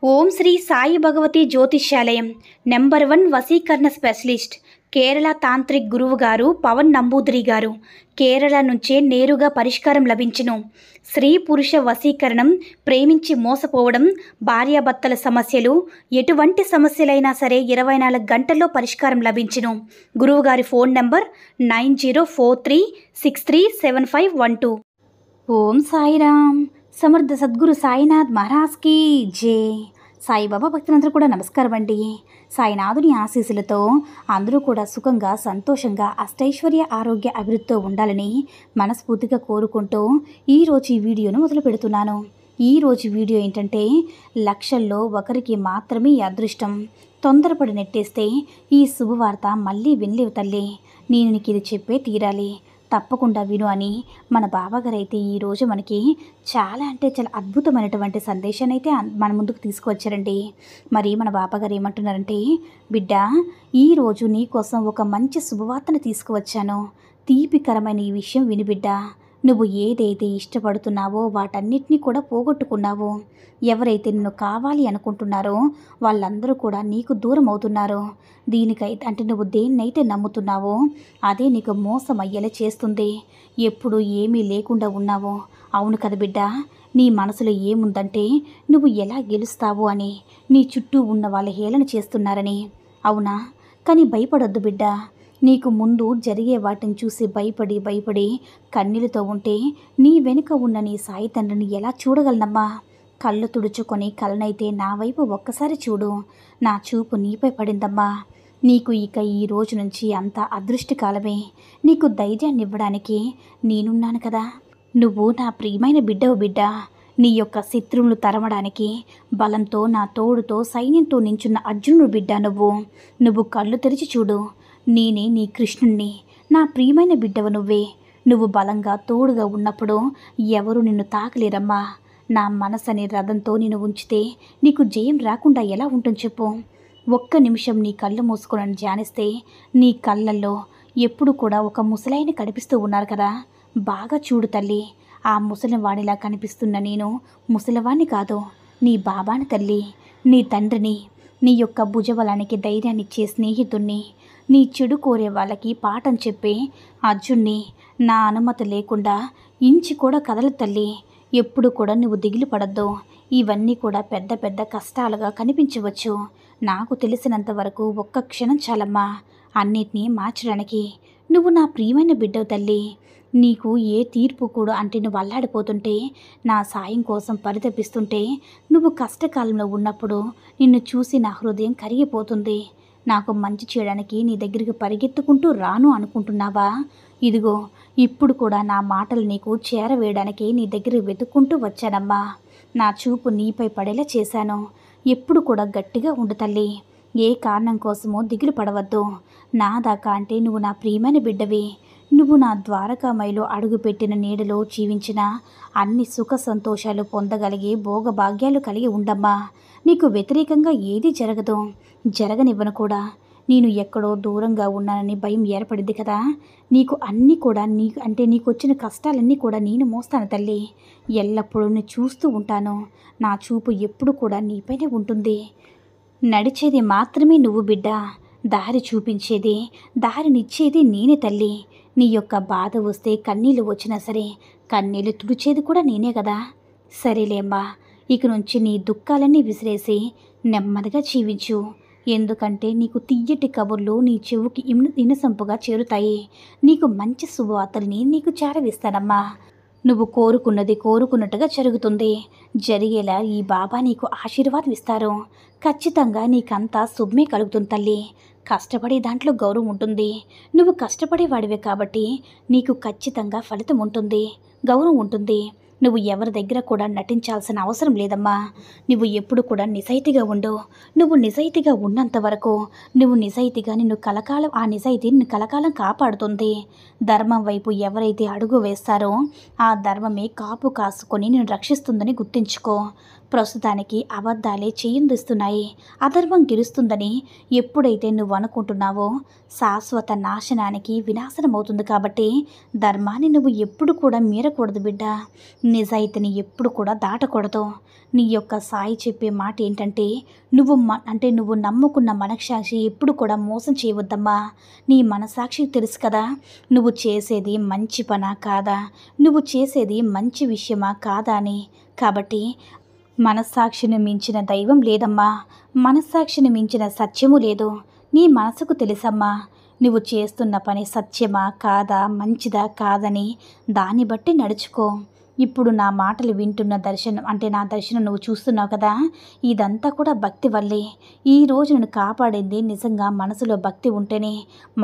ఓం శ్రీ సాయి భగవతి జ్యోతిష్యాలయం నెంబర్ 1 వశీకరణ specialist Kerala tantric గురువు గారు పవన్ నంబూదిరి గారు. కేరళ నుంచే నేరుగా పరిష్కారం లభించును. స్త్రీ పురుష వశీకరణం, ప్రేమించి మోసపోవడం, భార్యాభర్తల సమస్యలు, ఎటువంటి సమస్యలైనా సరే 24 గంటల్లో పరిష్కారం లభించును. గురువుగారి ఫోన్ నంబర్ 9043637512. ఓం సాయిరామ్. సమర్థ సద్గురు సాయినాథ్ మహారాజ్ కీ జై. సాయిబాబా భక్తులందరూ కూడా నమస్కారం అండి. సాయినాథుని ఆశీస్సులతో అందరూ కూడా సుఖంగా, సంతోషంగా, అష్టైశ్వర్య, ఆరోగ్య అభివృద్ధితో ఉండాలని మనస్ఫూర్తిగా కోరుకుంటూ ఈరోజు ఈ వీడియోను మొదలు పెడుతున్నాను. ఈరోజు వీడియో ఏంటంటే, లక్షల్లో ఒకరికి మాత్రమే ఈ అదృష్టం. తొందరపడి నెట్టేస్తే ఈ శుభవార్త మళ్ళీ వినలేవు తల్లి. నేను నీకు ఇది చెప్పే తీరాలి, తప్పకుండా విను అని మన బాబాగారు అయితే ఈరోజు మనకి చాలా అద్భుతమైనటువంటి సందేశాన్ని అయితే మన ముందుకు తీసుకువచ్చారండి. మరి మన బాబాగారు ఏమంటున్నారంటే, బిడ్డ, ఈరోజు నీకోసం ఒక మంచి శుభవార్తను తీసుకువచ్చాను. తీపికరమైన ఈ విషయం విని బిడ్డ. నువ్వు ఏదైతే ఇష్టపడుతున్నావో వాటన్నిటినీ కూడా పోగొట్టుకున్నావు. ఎవరైతే నిన్ను కావాలి అనుకుంటున్నారో వాళ్ళందరూ కూడా నీకు దూరం అవుతున్నారు. దీనికైతే అంటే నువ్వు దేన్నైతే నమ్ముతున్నావో అదే నీకు మోసం అయ్యేలా చేస్తుంది. ఎప్పుడు ఏమీ లేకుండా ఉన్నావో. అవును కదా బిడ్డ, నీ మనసులో ఏముందంటే నువ్వు ఎలా గెలుస్తావు అని, నీ చుట్టూ ఉన్న వాళ్ళ హేళన చేస్తున్నారని. అవునా? కానీ భయపడొద్దు బిడ్డ. నీకు ముందు జరిగే వాటిని చూసి భయపడి కన్నీళ్ళతో ఉంటే నీ వెనుక ఉన్న నీ సాయి తండ్రిని ఎలా చూడగలనమ్మా? కళ్ళు తుడుచుకొని కలనైతే నా వైపు ఒక్కసారి చూడు. నా చూపు నీపై పడిందమ్మా. నీకు ఇక ఈ రోజు నుంచి అంత అదృష్టకాలమే. నీకు ధైర్యాన్ని ఇవ్వడానికి నేనున్నాను కదా. నువ్వు నా ప్రియమైన బిడ్డవు బిడ్డ. నీ యొక్క శత్రువులు తరమడానికి బలంతో, నా తోడుతో, సైన్యంతో నించున్న అర్జునుడు బిడ్డ నువ్వు కళ్ళు తెరిచి చూడు. నేనే నీ కృష్ణుణ్ణి. నా ప్రియమైన బిడ్డవ నువ్వే. నువ్వు బలంగా తోడుగా ఉన్నప్పుడు ఎవరు నిన్ను తాకలేరమ్మా. నా మనసనే రథంతో నిన్ను ఉంచితే నీకు జయం రాకుండా ఎలా ఉంటుంది చెప్పు. ఒక్క నిమిషం నీ కళ్ళు మూసుకొని ధ్యానిస్తే నీ కళ్ళల్లో ఎప్పుడు కూడా ఒక ముసలాయన కనిపిస్తూ ఉన్నారు కదా. బాగా చూడు తల్లి. ఆ ముసలివాడిలా కనిపిస్తున్న నేను ముసలివాణ్ణి కాదు, నీ బాబాని తల్లి, నీ తండ్రిని, నీ యొక్క భుజబలానికి ధైర్యాన్నిచ్చే స్నేహితుణ్ణి, నీ చెడు కోరే వాళ్ళకి పాఠం చెప్పే అర్జున్ని. నా అనుమతి లేకుండా ఇంచి కూడా కదల తల్లి. ఎప్పుడు కూడా నువ్వు దిగులు పడద్దు. ఇవన్నీ కూడా పెద్ద పెద్ద కష్టాలుగా కనిపించవచ్చు. నాకు తెలిసినంత వరకు ఒక్క క్షణం చాలమ్మా అన్నిటినీ మార్చడానికి. నువ్వు నా ప్రియమైన బిడ్డవు తల్లి. నీకు ఏ తీర్పు కూడా అంటే నువ్వు అల్లాడిపోతుంటే, నా సాయం కోసం పరితపిస్తుంటే, నువ్వు కష్టకాలంలో ఉన్నప్పుడు నిన్ను చూసి నా హృదయం కరిగిపోతుంది. నాకు మంచి చేయడానికి నీ దగ్గరికి పరిగెత్తుకుంటూ రాను అనుకుంటున్నావా? ఇదిగో ఇప్పుడు కూడా నా మాటలు నీకు చేరవేయడానికి నీ దగ్గర వెతుక్కుంటూ వచ్చానమ్మా. నా చూపు నీపై పడేలా చేశాను. ఎప్పుడు కూడా గట్టిగా ఉండు తల్లి. ఏ కారణం కోసమో దిగులు పడవద్దు. నా దాకా అంటే నువ్వు నా ప్రియమైన బిడ్డవి. నువ్వు నా ద్వారకామయిలో అడుగుపెట్టిన నీడలో జీవించిన అన్ని సుఖ సంతోషాలు పొందగలిగే భోగభాగ్యాలు కలిగి ఉండమ్మా. నీకు వ్యతిరేకంగా ఏదీ జరగదు, జరగనివ్వను కూడా. నేను ఎక్కడో దూరంగా ఉన్నానని భయం ఏర్పడింది కదా. నీకు అన్నీ కూడా నీకు వచ్చిన కష్టాలన్నీ కూడా నేను మోస్తాను తల్లి. ఎల్లప్పుడూ నేను చూస్తూ ఉంటాను. నా చూపు ఎప్పుడు కూడా నీపైనే ఉంటుంది. నడిచేది మాత్రమే నువ్వు బిడ్డ. దారి చూపించేది, దారినిచ్చేది నేనే తల్లి. నీ యొక్క బాధ వస్తే కన్నీళ్ళు వచ్చినా సరే కన్నీళ్ళు తుడిచేది కూడా నేనే కదా. సరేలేమ్మా, ఇక నుంచి నీ దుఃఖాలన్నీ విసిరేసి నెమ్మదిగా జీవించు. ఎందుకంటే నీకు తియ్యటి కబుర్లు నీ చెవుకి ఇనసంపుగా చేరుతాయి. నీకు మంచి శుభవార్తల్ని నీకు చేరవిస్తానమ్మా. నువ్వు కోరుకున్నది కోరుకున్నట్టుగా జరుగుతుంది. జరిగేలా ఈ బాబా నీకు ఆశీర్వాదం ఇస్తారు. ఖచ్చితంగా నీకంతా శుభమే కలుగుతుంది తల్లి. కష్టపడే దాంట్లో గౌరవం ఉంటుంది. నువ్వు కష్టపడేవాడివే కాబట్టి నీకు ఖచ్చితంగా ఫలితం ఉంటుంది, గౌరవం ఉంటుంది. నువ్వు ఎవరి దగ్గర కూడా నటించాల్సిన అవసరం లేదమ్మా. నువ్వు ఎప్పుడు కూడా నిజాయితీగా ఉండు. నువ్వు నిజాయితీగా ఉన్నంత వరకు నిన్ను నిజాయితీ నిన్ను కలకాలం కాపాడుతుంది. ధర్మం వైపు ఎవరైతే అడుగు వేస్తారో ఆ ధర్మమే కాపు కాసుకొని నిన్ను రక్షిస్తుందని గుర్తుంచుకో. ప్రస్తుతానికి అబద్ధాలే చేయందిస్తున్నాయి. అధర్మం గెలుస్తుందని ఎప్పుడైతే నువ్వు అనుకుంటున్నావో శాశ్వత నాశనానికి వినాశనం అవుతుంది. కాబట్టి ధర్మాన్ని నువ్వు ఎప్పుడు కూడా మీరకూడదు బిడ్డ. నిజాయితీని ఎప్పుడు కూడా దాటకూడదు. నీ యొక్క సాయి చెప్పే మాట ఏంటంటే నువ్వు నమ్ముకున్న మనస్సాక్షి ఎప్పుడు కూడా మోసం చేయవద్దమ్మా. నీ మనస్సాక్షికి తెలుసు కదా నువ్వు చేసేది మంచి పనా కాదా, నువ్వు చేసేది మంచి విషయమా కాదా అని. కాబట్టి మనస్సాక్షిని మించిన దైవం లేదమ్మా, మనస్సాక్షిని మించిన సత్యము లేదు. నీ మనసుకు తెలుసమ్మా నువ్వు చేస్తున్న పని సత్యమా కాదా, మంచిదా కాదని. దాన్ని బట్టి నడుచుకో. ఇప్పుడు నా మాటలు వింటున్న నా దర్శనం నువ్వు చూస్తున్నావు కదా, ఇదంతా కూడా భక్తి వల్లే. ఈరోజు నన్ను కాపాడింది నిజంగా మనసులో భక్తి ఉంటేనే.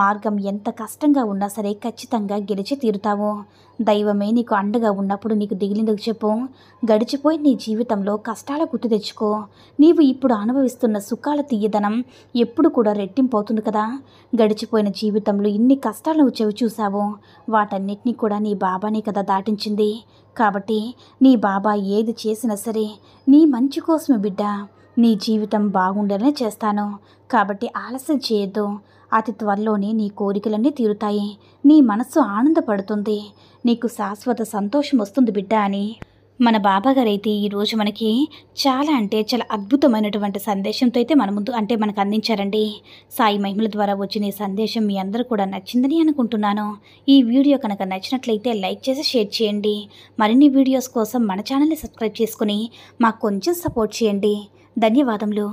మార్గం ఎంత కష్టంగా ఉన్నా సరే ఖచ్చితంగా గెలిచి తీరుతావు. దైవమే నీకు అండగా ఉన్నప్పుడు నీకు దిగిలిందుకు చెప్పు. గడిచిపోయి నీ జీవితంలో కష్టాల గుర్తు తెచ్చుకో. నీవు ఇప్పుడు అనుభవిస్తున్న సుఖాల తీయదనం ఎప్పుడు కూడా రెట్టింపు అవుతుంది కదా. గడిచిపోయిన జీవితంలో ఇన్ని కష్టాలు నువ్వు చెవి చూసావు, వాటన్నిటినీ కూడా నీ బాబానే కదా దాటించింది. కాబట్టి నీ బాబా ఏది చేసినా సరే నీ మంచి కోసమే బిడ్డ. నీ జీవితం బాగుండాలనే చేస్తాను. కాబట్టి ఆలస్యం చేయొద్దు. అతి త్వరలోనే నీ కోరికలన్నీ తీరుతాయి. నీ మనస్సు ఆనందపడుతుంది. నీకు శాశ్వత సంతోషం వస్తుంది బిడ్డ అని మన బాబాగారు అయితే ఈరోజు మనకి చాలా అద్భుతమైనటువంటి సందేశంతో అయితే మన ముందు మనకు అందించారండి. సాయి మహిమల ద్వారా వచ్చిన ఈ సందేశం మీ అందరూ కూడా నచ్చిందని అనుకుంటున్నాను. ఈ వీడియో కనుక నచ్చినట్లయితే లైక్ చేసి షేర్ చేయండి. మరిన్ని వీడియోస్ కోసం మన ఛానల్ని సబ్స్క్రైబ్ చేసుకుని మాకు కొంచెం సపోర్ట్ చేయండి. ధన్యవాదములు.